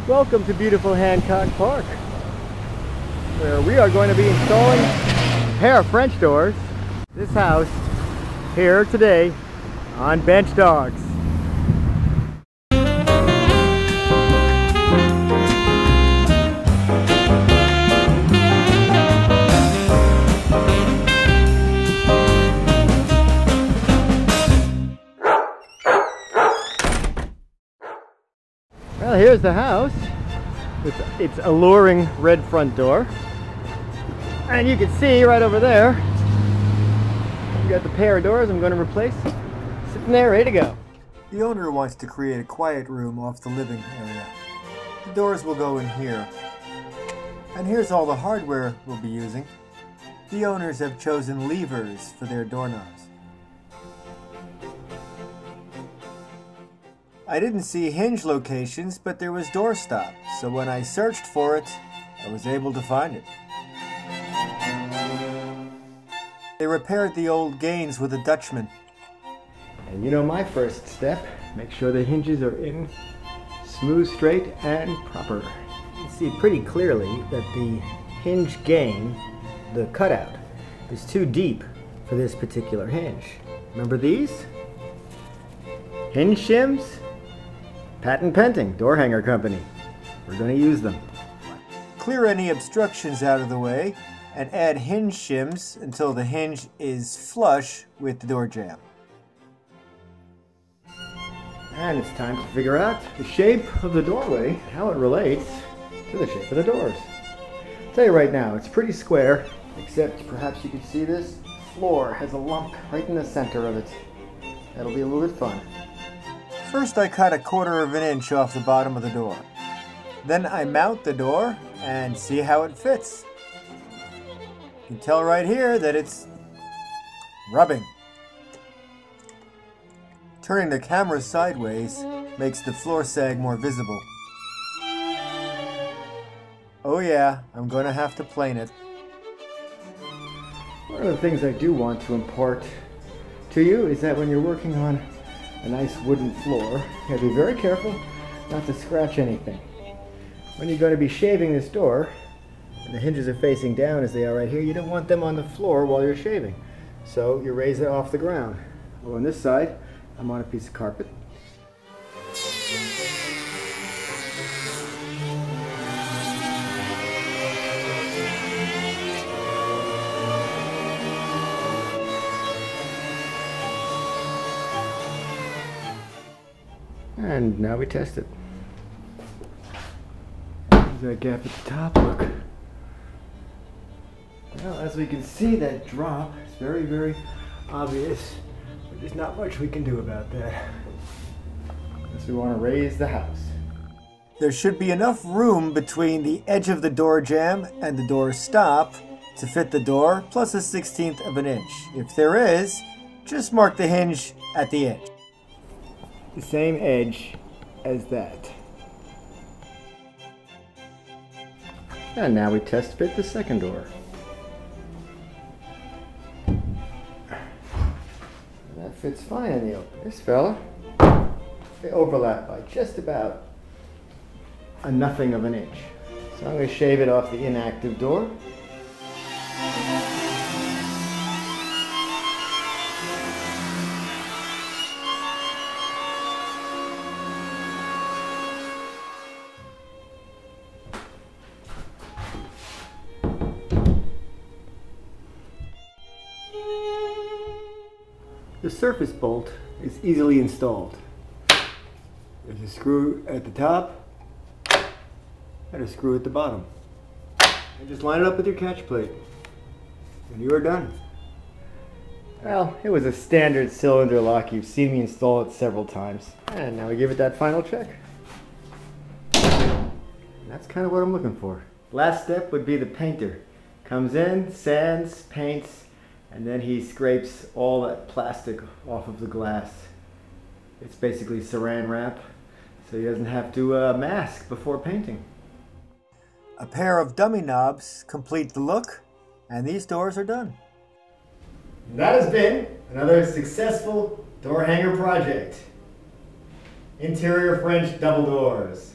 Welcome to beautiful Hancock Park, where we are going to be installing a pair of French doors. This house here today on Bench Dogs. Well, here's the house with its alluring red front door, and you can see right over there we got the pair of doors I'm going to replace sitting there ready to go. The owner wants to create a quiet room off the living area. The doors will go in here. And here's all the hardware we'll be using. The owners have chosen levers for their doorknobs. I didn't see hinge locations, but there was doorstop, so when I searched for it, I was able to find it. They repaired the old gaines with a Dutchman. And you know my first step, make sure the hinges are in smooth, straight, and proper. You can see pretty clearly that the hinge gaine, the cutout, is too deep for this particular hinge. Remember these? Hinge shims? Patent pending, DoorhangerCompany. We're going to use them. Clear any obstructions out of the way and add hinge shims until the hinge is flush with the door jamb. And it's time to figure out the shape of the doorway, how it relates to the shape of the doors. I'll tell you right now, it's pretty square, except perhaps you can see this floor has a lump right in the center of it. That'll be a little bit fun. First I cut 1/4 inch off the bottom of the door. Then I mount the door and see how it fits. You can tell right here that it's rubbing. Turning the camera sideways makes the floor sag more visible. Oh yeah, I'm going to have to plane it. One of the things I do want to impart to you is that when you're working on a nice wooden floor, you have to be very careful not to scratch anything. When you're going to be shaving this door, and the hinges are facing down as they are right here, you don't want them on the floor while you're shaving. So you raise it off the ground. Well, on this side, I'm on a piece of carpet. And now we test it. There's that gap at the top, look. Well, as we can see, that drop is very, very obvious. But there's not much we can do about that. Unless we want to raise the house. There should be enough room between the edge of the door jamb and the door stop to fit the door, plus 1/16 of an inch. If there is, just mark the hinge at the edge. The same edge as that. And now we test fit the second door. That fits fine in the open. This fella, they overlap by just about a nothing of an inch. So I'm going to shave it off the inactive door. The surface bolt is easily installed. There's a screw at the top and a screw at the bottom. And just line it up with your catch plate and you are done. Well, it was a standard cylinder lock. You've seen me install it several times. And now we give it that final check. And that's kind of what I'm looking for. Last step would be the painter. Comes in, sands, paints, and then he scrapes all that plastic off of the glass. It's basically saran wrap, so he doesn't have to mask before painting. A pair of dummy knobs complete the look, and these doors are done. And that has been another successful door hanger project. Interior French double doors.